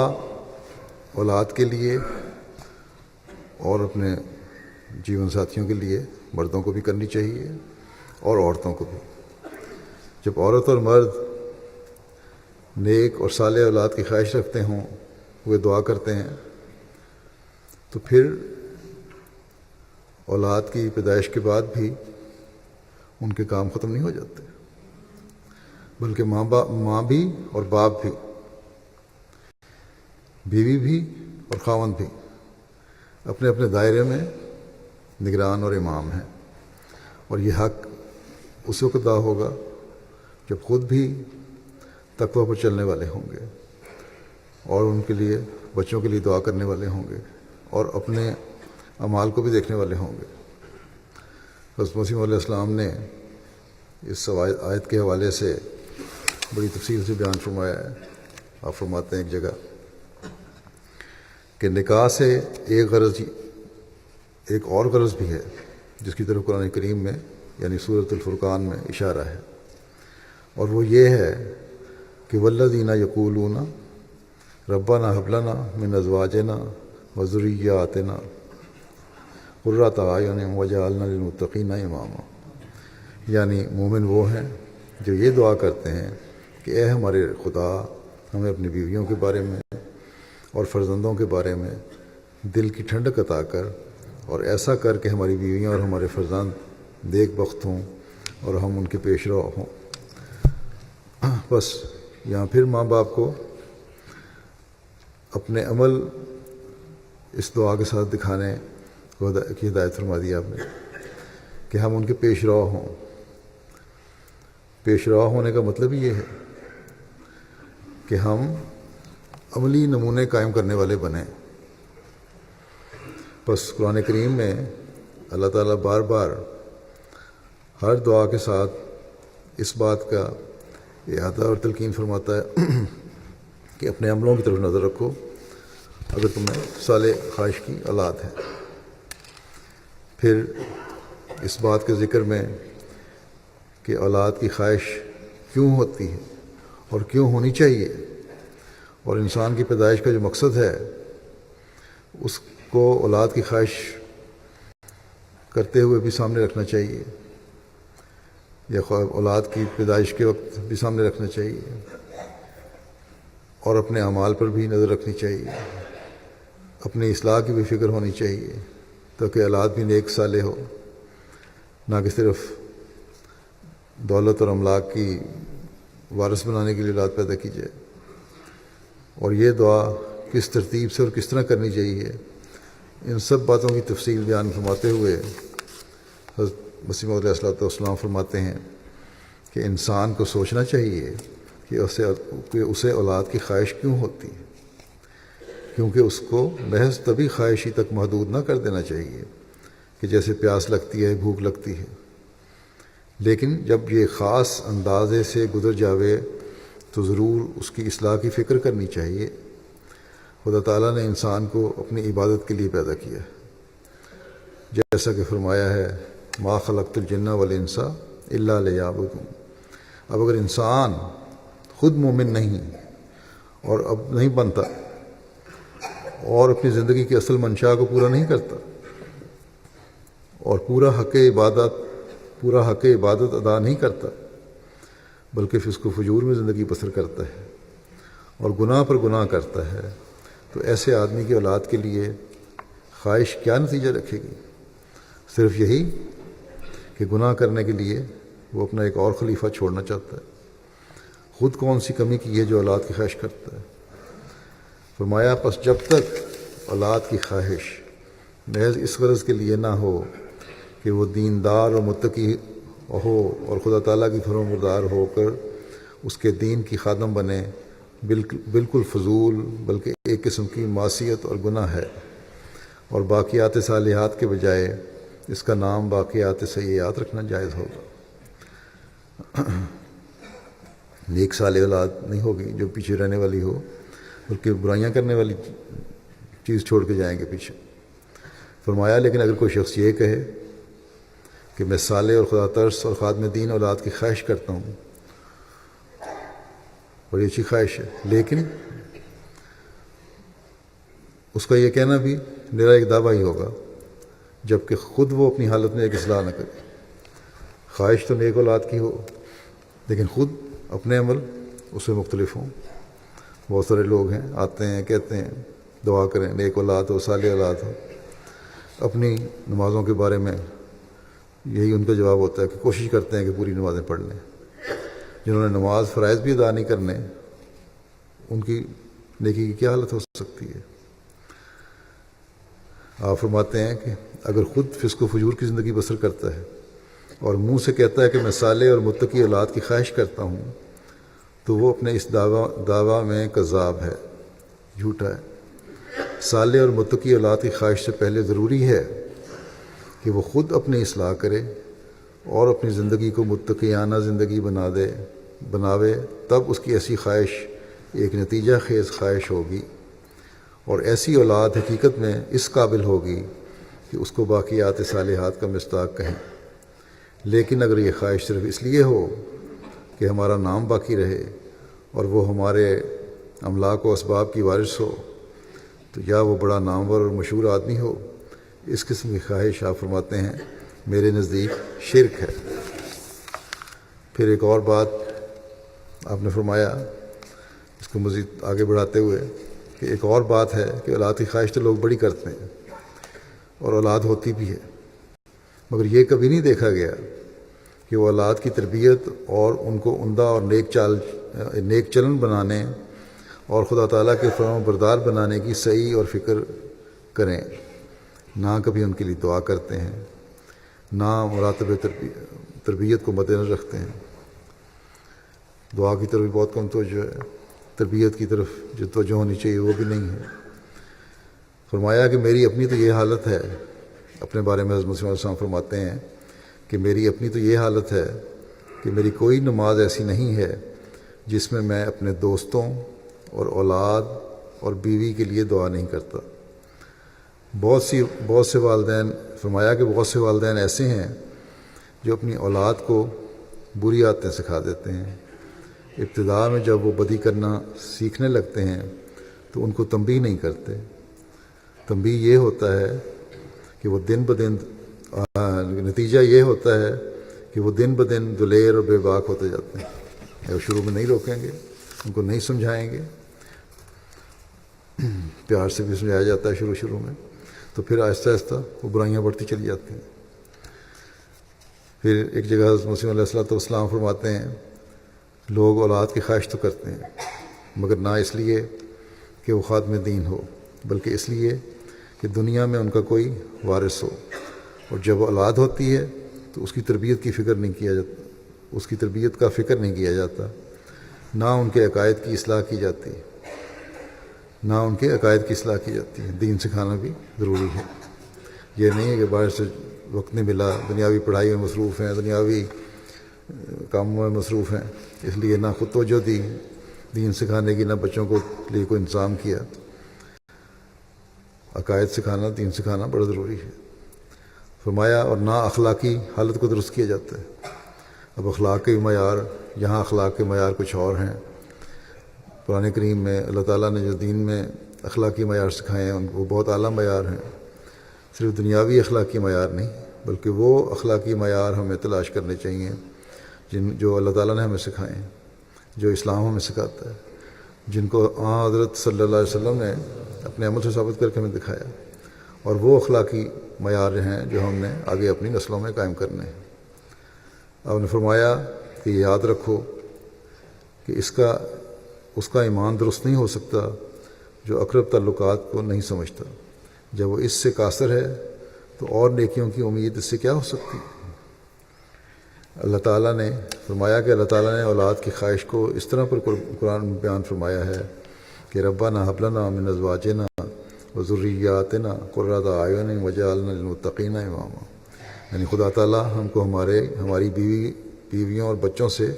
A: اولاد کے لیے اور اپنے جیون ساتھیوں کے لیے مردوں کو بھی کرنی چاہیے اور عورتوں کو بھی۔ جب عورت اور مرد نیک اور صالح اولاد کی خواہش رکھتے ہوں، وہ دعا کرتے ہیں، تو پھر اولاد کی پیدائش کے بعد بھی ان کے کام ختم نہیں ہو جاتے، بلکہ ماں بھی اور باپ بھی، بیوی بھی اور خاوند بھی اپنے اپنے دائرے میں نگران اور امام ہیں، اور یہ حق اس وقت ادا ہوگا جب خود بھی تقوی پر چلنے والے ہوں گے اور ان کے لیے بچوں کے لیے دعا کرنے والے ہوں گے اور اپنے اعمال کو بھی دیکھنے والے ہوں گے۔ حضرت مسیح علیہ السلام نے اس آیت کے حوالے سے بڑی تفصیل سے بیان فرمایا ہے۔ آپ فرماتے ہیں ایک جگہ کہ نکاح سے ایک اور غرض بھی ہے جس کی طرف قرآن کریم میں یعنی سورۃ الفرقان میں اشارہ ہے، اور وہ یہ ہے کہ والذین یقولون ربنا ہب لنا من ازواجنا و ذریاتنا قرۃ اعین واجعلنا للمتقین اماما، یعنی مومن وہ ہیں جو یہ دعا کرتے ہیں کہ اے ہمارے خدا ہمیں اپنی بیویوں کے بارے میں اور فرزندوں کے بارے میں دل کی ٹھنڈک عطا کر، اور ایسا کر کہ ہماری بیویاں اور ہمارے فرزند نیک بخت ہوں اور ہم ان کے پیش رو ہوں۔ بس یہاں پھر ماں باپ کو اپنے عمل اس دعا کے ساتھ دکھانے کی ہدایت فرما دی آپ نے کہ ہم ان کے پیش رو ہوں۔ پیش رو ہونے کا مطلب یہ ہے کہ ہم عملی نمونے قائم کرنے والے بنیں۔ بس قرآن کریم میں اللہ تعالیٰ بار بار ہر دعا کے ساتھ اس بات کا احاطہ اور تلقین فرماتا ہے کہ اپنے عملوں کی طرف نظر رکھو اگر تمہیں صالح خواہش کی اولاد ہے۔ پھر اس بات کے ذکر میں کہ اولاد کی خواہش کیوں ہوتی ہے اور کیوں ہونی چاہیے، اور انسان کی پیدائش کا جو مقصد ہے اس کو اولاد کی خواہش کرتے ہوئے بھی سامنے رکھنا چاہیے، یا اولاد کی پیدائش کے وقت بھی سامنے رکھنا چاہیے، اور اپنے اعمال پر بھی نظر رکھنی چاہیے، اپنی اصلاح کی بھی فکر ہونی چاہیے تاکہ اولاد بھی نیک صالح ہو، نہ کہ صرف دولت اور املاک کی وارث بنانے کے لیے اولاد پیدا کی جائے۔ اور یہ دعا کس ترتیب سے اور کس طرح کرنی چاہیے، ان سب باتوں کی تفصیل بیان فرماتے ہوئے حضرت مسیح موعود علیہ السلام فرماتے ہیں کہ انسان کو سوچنا چاہیے کہ اسے اولاد کی خواہش کیوں ہوتی ہے، کیونکہ اس کو محض طبی خواہش ہی تک محدود نہ کر دینا چاہیے کہ جیسے پیاس لگتی ہے، بھوک لگتی ہے، لیکن جب یہ خاص اندازے سے گزر جاوے تو ضرور اس کی اصلاح کی فکر کرنی چاہیے۔ خدا تعالیٰ نے انسان کو اپنی عبادت کے لیے پیدا کیا، جیسا کہ فرمایا ہے ما خلقت الجن والانس الا لیعبدون۔ اب اگر انسان خود مومن نہیں اور اب نہیں بنتا اور اپنی زندگی کی اصل منشا کو پورا نہیں کرتا اور پورا حق عبادت ادا نہیں کرتا، بلکہ فسق و فجور میں زندگی بسر کرتا ہے اور گناہ پر گناہ کرتا ہے، تو ایسے آدمی کی اولاد کے لیے خواہش کیا نتیجہ رکھے گی؟ صرف یہی کہ گناہ کرنے کے لیے وہ اپنا ایک اور خلیفہ چھوڑنا چاہتا ہے۔ خود کون سی کمی کی ہے جو اولاد کی خواہش کرتا ہے؟ فرمایا پس جب تک اولاد کی خواہش محض اس غرض کے لیے نہ ہو کہ وہ دیندار اور متقی ہو اور خدا تعالیٰ کی فرمان بردار ہو کر اس کے دین کی خادم بنے، بالکل فضول بلکہ ایک قسم کی معصیت اور گناہ ہے، اور باقیات صالحات کے بجائے اس کا نام باقیات سیئات رکھنا جائز ہوگا۔ نیک صالح اولاد نہیں ہوگی جو پیچھے رہنے والی ہو، بلکہ برائیاں کرنے والی چیز چھوڑ کے جائیں گے پیچھے۔ فرمایا لیکن اگر کوئی شخص یہ کہے کہ میں صالح اور خدا ترس اور خادم دین اولاد کی خواہش کرتا ہوں، بڑی اچھی خواہش ہے، لیکن اس کا یہ کہنا بھی میرا ایک دعویٰ ہی ہوگا جبکہ خود وہ اپنی حالت میں ایک اصلاح نہ کرے۔ خواہش تو نیک اولاد کی ہو لیکن خود اپنے عمل اس سے مختلف ہوں۔ بہت سارے لوگ ہیں آتے ہیں کہتے ہیں دعا کریں نیک اولاد ہو، صالح اولاد ہو، اپنی نمازوں کے بارے میں یہی ان کا جواب ہوتا ہے کہ کوشش کرتے ہیں کہ پوری نمازیں پڑھ لیں۔ جنہوں نے نماز فرائض بھی ادا نہیں کرنے، ان کی نیکی کی کیا حالت ہو سکتی ہے؟ آپ فرماتے ہیں کہ اگر خود فسق و فجور کی زندگی بسر کرتا ہے اور منہ سے کہتا ہے کہ میں صالح اور متقی اولاد کی خواہش کرتا ہوں، تو وہ اپنے اس دعویٰ میں کذاب ہے، جھوٹا ہے۔ صالح اور متقی اولاد کی خواہش سے پہلے ضروری ہے کہ وہ خود اپنی اصلاح کرے اور اپنی زندگی کو متقیانہ زندگی بناوے، تب اس کی ایسی خواہش ایک نتیجہ خیز خواہش ہوگی، اور ایسی اولاد حقیقت میں اس قابل ہوگی کہ اس کو باقیات صالحات کا مصداق کہیں۔ لیکن اگر یہ خواہش صرف اس لیے ہو کہ ہمارا نام باقی رہے اور وہ ہمارے املاک و اسباب کی وارث ہو، تو یا وہ بڑا نامور اور مشہور آدمی ہو، اس قسم کی خواہش آپ فرماتے ہیں میرے نزدیک شرک ہے۔ پھر ایک اور بات آپ نے فرمایا اس کو مزید آگے بڑھاتے ہوئے کہ ایک اور بات ہے کہ اولاد کی خواہش تو لوگ بڑی کرتے ہیں اور اولاد ہوتی بھی ہے، مگر یہ کبھی نہیں دیکھا گیا کہ وہ اولاد کی تربیت اور ان کو عمدہ اور نیک چلن بنانے اور خدا تعالیٰ کے فرمان بردار بنانے کی صحیح اور فکر کریں، نہ کبھی ان کے لیے دعا کرتے ہیں، نہ مراتب تربیت کو مد نظر رکھتے ہیں۔ دعا کی طرف بھی بہت کم توجہ ہے، تربیت کی طرف جو توجہ ہونی چاہیے وہ بھی نہیں ہے۔ فرمایا کہ میری اپنی تو یہ حالت ہے، اپنے بارے میں حضرت مسیح علیہ السلام فرماتے ہیں کہ میری اپنی تو یہ حالت ہے کہ میری کوئی نماز ایسی نہیں ہے جس میں اپنے دوستوں اور اولاد اور بیوی کے لیے دعا نہیں کرتا۔ بہت سے والدین، فرمایا کہ بہت سے والدین ایسے ہیں جو اپنی اولاد کو بری عادتیں سکھا دیتے ہیں۔ ابتدا میں جب وہ بدی کرنا سیکھنے لگتے ہیں تو ان کو تنبیہ نہیں کرتے۔ تنبیہ یہ ہوتا ہے کہ وہ دن بدن نتیجہ یہ ہوتا ہے کہ وہ دن بدن دلیر اور بے باک ہوتے جاتے ہیں۔ وہ شروع میں نہیں روکیں گے، ان کو نہیں سمجھائیں گے، پیار سے بھی سمجھایا جاتا ہے شروع میں، تو پھر آہستہ آہستہ وہ برائیاں بڑھتی چلی جاتی ہیں۔ پھر ایک جگہ حضرت مسیح علیہ السلام فرماتے ہیں لوگ اولاد کی خواہش تو کرتے ہیں مگر نہ اس لیے کہ وہ خادم دین ہو، بلکہ اس لیے کہ دنیا میں ان کا کوئی وارث ہو، اور جب اولاد ہوتی ہے تو اس کی تربیت کا فکر نہیں کیا جاتا، نہ ان کے عقائد کی اصلاح کی جاتی ہے۔ دین سکھانا بھی ضروری ہے۔ یہ نہیں ہے کہ باہر سے وقت نہیں ملا، دنیاوی پڑھائی میں مصروف ہیں، دنیاوی کاموں میں مصروف ہیں، اس لیے نہ خود توجہ دی دین سکھانے کی، نہ بچوں کو لیے کوئی انتظام کیا۔ عقائد سکھانا، دین سکھانا بڑا ضروری ہے۔ فرمایا اور نہ اخلاقی حالت کو درست کیا جاتا ہے۔ اب اخلاق کے معیار، یہاں اخلاق کے معیار کچھ اور ہیں۔ قرآن کریم میں اللہ تعالیٰ نے جو دین میں اخلاقی معیار سکھائے ہیں وہ بہت اعلیٰ معیار ہیں، صرف دنیاوی اخلاقی معیار نہیں، بلکہ وہ اخلاقی معیار ہمیں تلاش کرنے چاہیے جو اللہ تعالیٰ نے ہمیں سکھائے ہیں، جو اسلام ہمیں سکھاتا ہے، جن کو حضرت صلی اللہ علیہ وسلم نے اپنے عمل سے ثابت کر کے ہمیں دکھایا، اور وہ اخلاقی معیار ہیں جو ہم نے آگے اپنی نسلوں میں قائم کرنے ہیں۔ آپ نے فرمایا کہ یاد رکھو کہ اس کا ایمان درست نہیں ہو سکتا جو اقرب تعلقات کو نہیں سمجھتا۔ جب وہ اس سے قاصر ہے تو اور نیکیوں کی امید اس سے کیا ہو سکتی؟ اللہ تعالیٰ نے فرمایا کہ اللہ تعالیٰ نے اولاد کی خواہش کو اس طرح پر قرآن میں بیان فرمایا ہے کہ ربنا ہب لنا من ازواجنا وذریاتنا قرۃ اعین وجعلنا للمتقین اماما، یعنی خدا تعالیٰ ہم کو ہماری بیویوں اور بچوں سے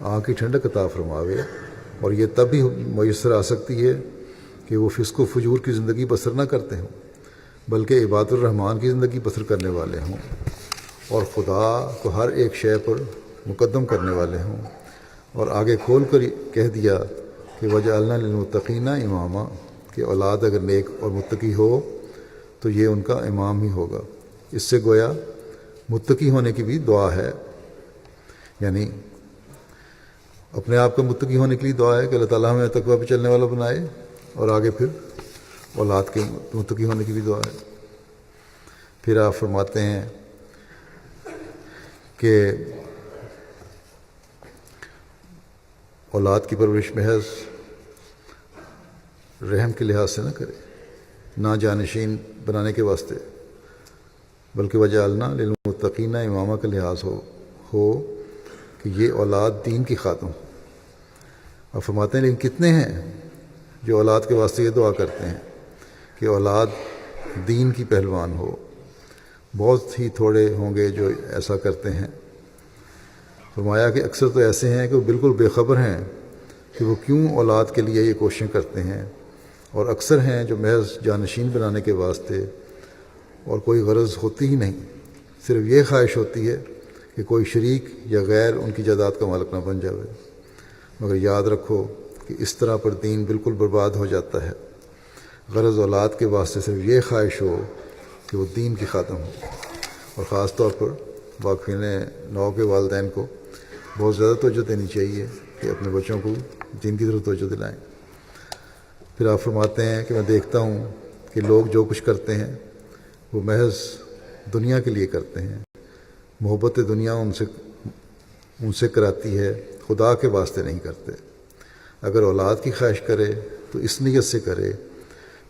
A: آنکھ کی ٹھنڈک عطا فرماوے، اور یہ تب بھی میسر آ سکتی ہے کہ وہ فسق و فجور کی زندگی بسر نہ کرتے ہوں بلکہ عباد الرحمن کی زندگی بسر کرنے والے ہوں، اور خدا کو ہر ایک شے پر مقدم کرنے والے ہوں۔ اور آگے کھول کر کہہ دیا کہ وجعلنا للمتقین اماما، کہ اولاد اگر نیک اور متقی ہو تو یہ ان کا امام ہی ہوگا۔ اس سے گویا متقی ہونے کی بھی دعا ہے، یعنی اپنے آپ کا متقی ہونے کے لیے دعا ہے کہ اللہ تعالیٰ ہمیں تقویٰ پہ چلنے والا بنائے، اور آگے پھر اولاد کے متقی ہونے کی بھی دعا ہے۔ پھر آپ فرماتے ہیں کہ اولاد کی پرورش محض رحم کے لحاظ سے نہ کرے، نہ جانشین بنانے کے واسطے، بلکہ وجعلنا للمتقین امامہ کا لحاظ ہو کہ یہ اولاد دین کی خاتم۔ اور فرماتے ہیں لیکن کتنے ہیں جو اولاد کے واسطے یہ دعا کرتے ہیں کہ اولاد دین کی پہلوان ہو؟ بہت ہی تھوڑے ہوں گے جو ایسا کرتے ہیں۔ فرمایا کہ اکثر تو ایسے ہیں کہ وہ بالکل بے خبر ہیں کہ وہ کیوں اولاد کے لیے یہ کوششیں کرتے ہیں، اور اکثر ہیں جو محض جانشین بنانے کے واسطے، اور کوئی غرض ہوتی ہی نہیں، صرف یہ خواہش ہوتی ہے کہ کوئی شریک یا غیر ان کی جائیداد کا مالک نہ بن جائے۔ مگر یاد رکھو کہ اس طرح پر دین بالکل برباد ہو جاتا ہے۔ غرض اولاد کے واسطے صرف یہ خواہش ہو کہ وہ دین کی خاتم ہو، اور خاص طور پر واقفین نو کے والدین کو بہت زیادہ توجہ دینی چاہیے کہ اپنے بچوں کو دین کی طرف توجہ دلائیں۔ پھر آپ فرماتے ہیں کہ میں دیکھتا ہوں کہ لوگ جو کچھ کرتے ہیں وہ محض دنیا کے لیے کرتے ہیں، محبت دنیا ان سے کراتی ہے، خدا کے واسطے نہیں کرتے۔ اگر اولاد کی خواہش کرے تو اس نیت سے کرے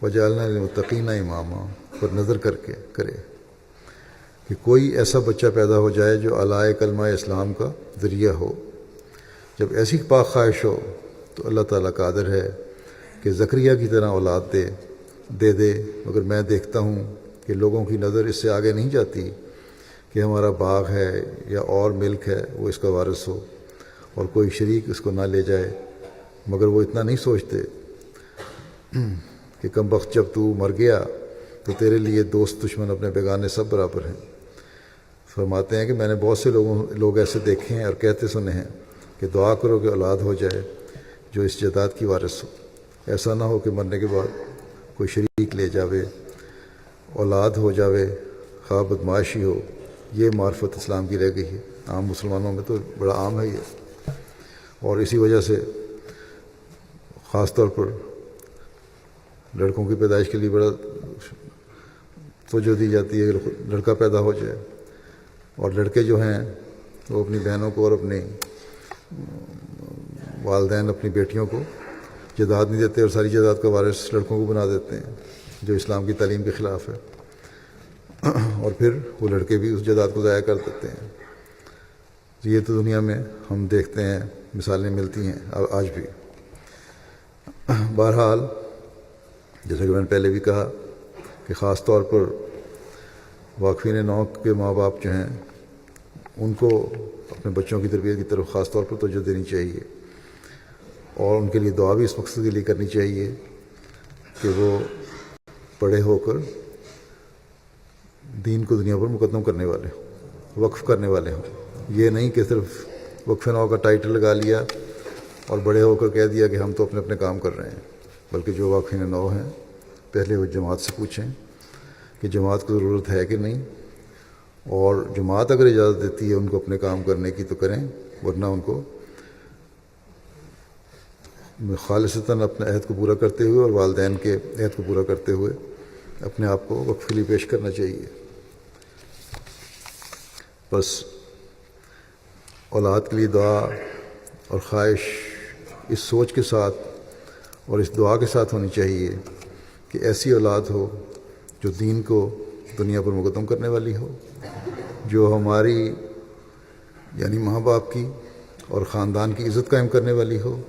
A: وجعلنا للمتقین اماما، پر نظر کر کے کرے کہ کوئی ایسا بچہ پیدا ہو جائے جو اعلی کلمہ اسلام کا ذریعہ ہو۔ جب ایسی پاک خواہش ہو تو اللہ تعالیٰ قادر ہے کہ زکریا کی طرح اولاد دے، مگر میں دیکھتا ہوں کہ لوگوں کی نظر اس سے آگے نہیں جاتی کہ ہمارا باغ ہے یا اور ملک ہے وہ اس کا وارث ہو اور کوئی شریک اس کو نہ لے جائے، مگر وہ اتنا نہیں سوچتے کہ کم بخت جب تو مر گیا تو تیرے لیے دوست دشمن اپنے بیگانے سب برابر ہیں۔ فرماتے ہیں کہ میں نے بہت سے لوگ ایسے دیکھے ہیں اور کہتے سنے ہیں کہ دعا کرو کہ اولاد ہو جائے جو اس جائیداد کی وارث ہو، ایسا نہ ہو کہ مرنے کے بعد کوئی شریک لے جاوے، اولاد ہو جاوے، خواہ بدماشی ہو۔ یہ معرفت اسلام کی رہ گئی ہے، عام مسلمانوں میں تو بڑا عام ہے یہ، اور اسی وجہ سے خاص طور پر لڑکوں کی پیدائش کے لیے بڑا توجہ دی جاتی ہے کہ لڑکا پیدا ہو جائے، اور لڑکے جو ہیں وہ اپنی بہنوں کو اور اپنی والدین اپنی بیٹیوں کو جائیداد نہیں دیتے، اور ساری جائیداد کا وارث لڑکوں کو بنا دیتے ہیں، جو اسلام کی تعلیم کے خلاف ہے، اور پھر وہ لڑکے بھی اس جائیداد کو ضائع کر دیتے ہیں۔ یہ تو دنیا میں ہم دیکھتے ہیں، مثالیں ملتی ہیں آج بھی۔ بہرحال جیسا کہ میں نے پہلے بھی کہا کہ خاص طور پر واقفین نو کے ماں باپ جو ہیں ان کو اپنے بچوں کی تربیت کی طرف خاص طور پر توجہ دینی چاہیے، اور ان کے لیے دعا بھی اس مقصد کے لیے کرنی چاہیے کہ وہ بڑے ہو کر دین کو دنیا پر مقدم کرنے والے ہوں، وقف کرنے والے ہوں۔ یہ نہیں کہ صرف وقف نو کا ٹائٹل لگا لیا اور بڑے ہو کر کہہ دیا کہ ہم تو اپنے اپنے کام کر رہے ہیں، بلکہ جو واقفین نو ہیں پہلے وہ جماعت سے پوچھیں کہ جماعت کو ضرورت ہے کہ نہیں، اور جماعت اگر اجازت دیتی ہے ان کو اپنے کام کرنے کی تو کریں، ورنہ ان کو خالصتاً اپنے عہد کو پورا کرتے ہوئے اور والدین کے عہد کو پورا کرتے ہوئے اپنے آپ کو وقف کے لیے پیش کرنا چاہیے۔ بس اولاد کے لیے دعا اور خواہش اس سوچ کے ساتھ اور اس دعا کے ساتھ ہونی چاہیے کہ ایسی اولاد ہو جو دین کو دنیا پر مقدم کرنے والی ہو، جو ہماری یعنی ماں باپ کی اور خاندان کی عزت قائم کرنے والی ہو،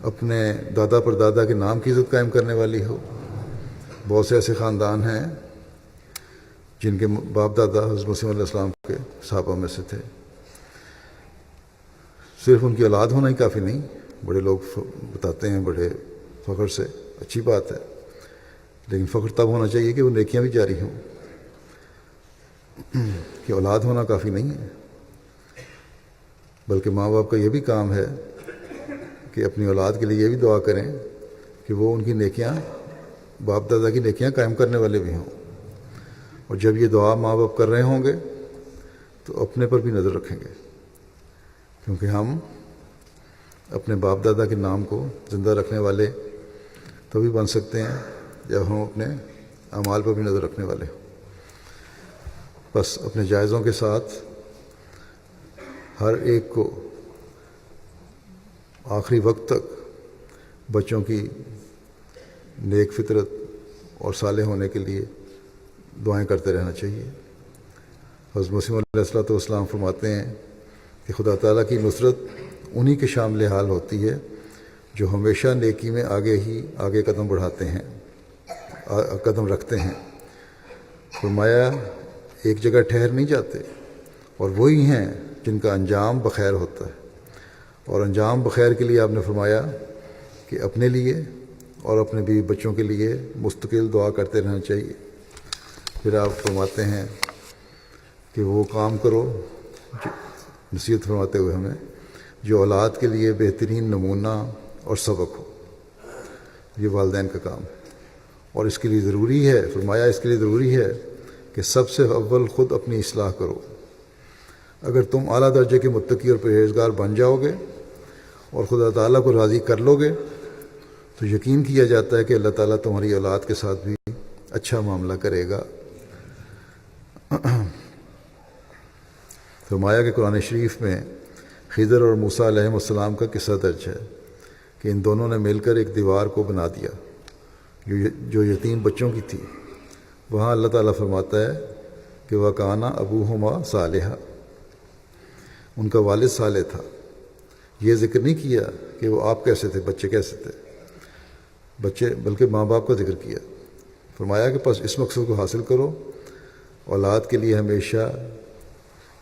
A: اپنے دادا پر دادا کے نام کی عزت قائم کرنے والی ہو۔ بہت سے ایسے خاندان ہیں جن کے باپ دادا حضرت مسیح علیہ السلام کے صحابہ میں سے تھے۔ صرف ان کی اولاد ہونا ہی کافی نہیں، بڑے لوگ بتاتے ہیں بڑے فخر سے، اچھی بات ہے، لیکن فخر تب ہونا چاہیے کہ وہ نیکیاں بھی جاری ہوں، کہ اولاد ہونا کافی نہیں ہے، بلکہ ماں باپ کا یہ بھی کام ہے کہ اپنی اولاد کے لیے یہ بھی دعا کریں کہ وہ ان کی نیکیاں، باپ دادا کی نیکیاں قائم کرنے والے بھی ہوں، اور جب یہ دعا ماں باپ کر رہے ہوں گے تو اپنے پر بھی نظر رکھیں گے، کیونکہ ہم اپنے باپ دادا کے نام کو زندہ رکھنے والے تبھی بن سکتے ہیں جب ہم اپنے اعمال پر بھی نظر رکھنے والے ہوں۔ بس اپنے جائزوں کے ساتھ ہر ایک کو آخری وقت تک بچوں کی نیک فطرت اور صالح ہونے کے لیے دعائیں کرتے رہنا چاہیے۔ حضرت مسیح علیہ السلام فرماتے ہیں کہ خدا تعالیٰ کی نصرت انہی کے شامل حال ہوتی ہے جو ہمیشہ نیکی میں آگے قدم بڑھاتے ہیں، قدم رکھتے ہیں۔ فرمایا ایک جگہ ٹھہر نہیں جاتے، اور وہی ہیں جن کا انجام بخیر ہوتا ہے۔ اور انجام بخیر کے لیے آپ نے فرمایا کہ اپنے لیے اور اپنے بیوی بچوں کے لیے مستقل دعا کرتے رہنا چاہیے۔ پھر آپ فرماتے ہیں کہ وہ کام کرو، نصیحت فرماتے ہوئے ہمیں، جو اولاد کے لیے بہترین نمونہ اور سبق ہو۔ یہ والدین کا کام ہے، اور اس کے لیے ضروری ہے، فرمایا اس کے لیے ضروری ہے کہ سب سے اول خود اپنی اصلاح کرو۔ اگر تم اعلیٰ درجے کے متقی اور پرہیزگار بن جاؤ گے اور خدا تعالیٰ کو راضی کر لو گے تو یقین کیا جاتا ہے کہ اللہ تعالیٰ تمہاری اولاد کے ساتھ بھی اچھا معاملہ کرے گا۔ فرمایا کہ قرآن شریف میں خضر اور موسیٰ علیہ السلام کا قصہ درج ہے کہ ان دونوں نے مل کر ایک دیوار کو بنا دیا جو یتیم بچوں کی تھی۔ وہاں اللہ تعالیٰ فرماتا ہے کہ وَكَانَ أَبُوهُمَا صَالِحًا، ان کا والد صالح تھا۔ یہ ذکر نہیں کیا کہ وہ آپ کیسے تھے، بچے کیسے تھے، بلکہ ماں باپ کا ذکر کیا۔ فرمایا کہ پس اس مقصد کو حاصل کرو، اولاد کے لیے ہمیشہ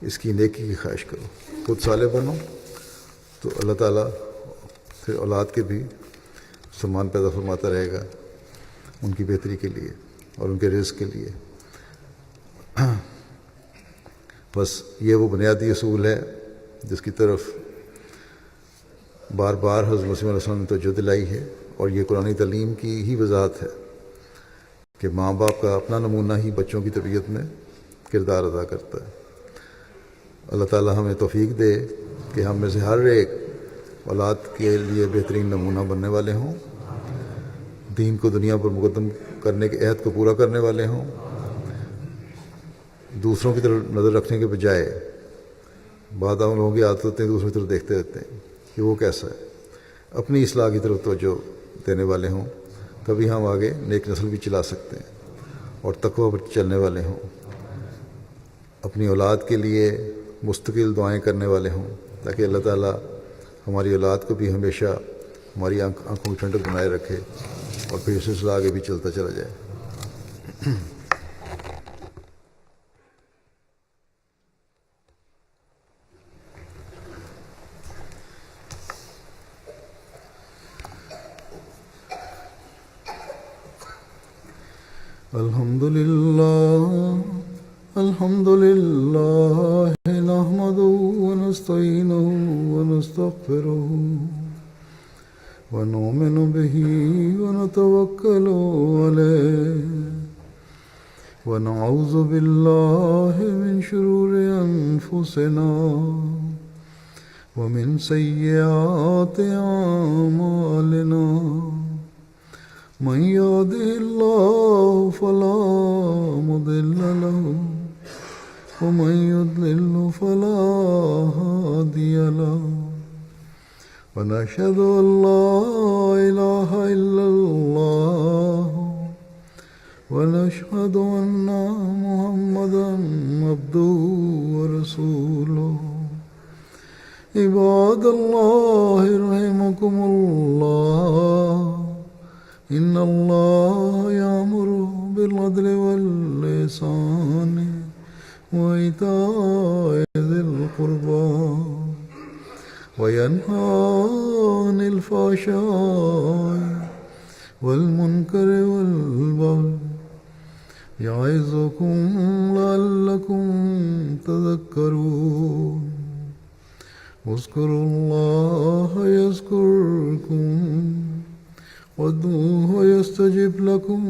A: اس کی نیکی کی خواہش کرو، خود صالح بنو تو اللہ تعالیٰ پھر اولاد کے بھی سامان پیدا فرماتا رہے گا ان کی بہتری کے لیے اور ان کے رزق کے لیے۔ بس یہ وہ بنیادی اصول ہے جس کی طرف بار بار حضرت مسیح علیہ السلام نے توجہ دلائی ہے، اور یہ قرآن تعلیم کی ہی وضاحت ہے کہ ماں باپ کا اپنا نمونہ ہی بچوں کی تربیت میں کردار ادا کرتا ہے۔ اللہ تعالیٰ ہمیں توفیق دے کہ ہم میں سے ہر ایک اولاد کے لیے بہترین نمونہ بننے والے ہوں، دین کو دنیا پر مقدم کرنے کے عہد کو پورا کرنے والے ہوں، دوسروں کی طرف نظر رکھنے کے بجائے بعض لوگوں کی عادت ہوتے ہیں دوسروں کی طرف دیکھتے رہتے ہیں کہ وہ کیسا ہے، اپنی اصلاح کی طرف توجہ دینے والے ہوں، تبھی ہم آگے نیک نسل بھی چلا سکتے ہیں اور تقویٰ پر چلنے والے ہوں، اپنی اولاد کے لیے مستقل دعائیں کرنے والے ہوں، تاکہ اللہ تعالیٰ ہماری اولاد کو بھی ہمیشہ ہماری آنکھوں کی ٹھنڈک بنائے رکھے اور پھر اس سلسلہ آگے بھی چلتا چلا جائے۔ الحمد لله نحمده ونستعينه ونستغفره ونؤمن به ونتوكل عليه ونعوذ بالله من شرور أنفسنا ومن سيئات أعمالنا من يهده الله فلا مضل له ومن يضلل فلا هادي له ونشهد أن لا إله إلا الله ونشهد أن محمدا عبده ورسوله عباد الله رحمكم الله إن الله يأمر بالعدل والإحسان وإيتاء ذي القربى وينهى عن الفحشاء والمنكر والبغي يعظكم لعلكم تذكرون اذكروا الله يذكركم وادعوه يستجب لكم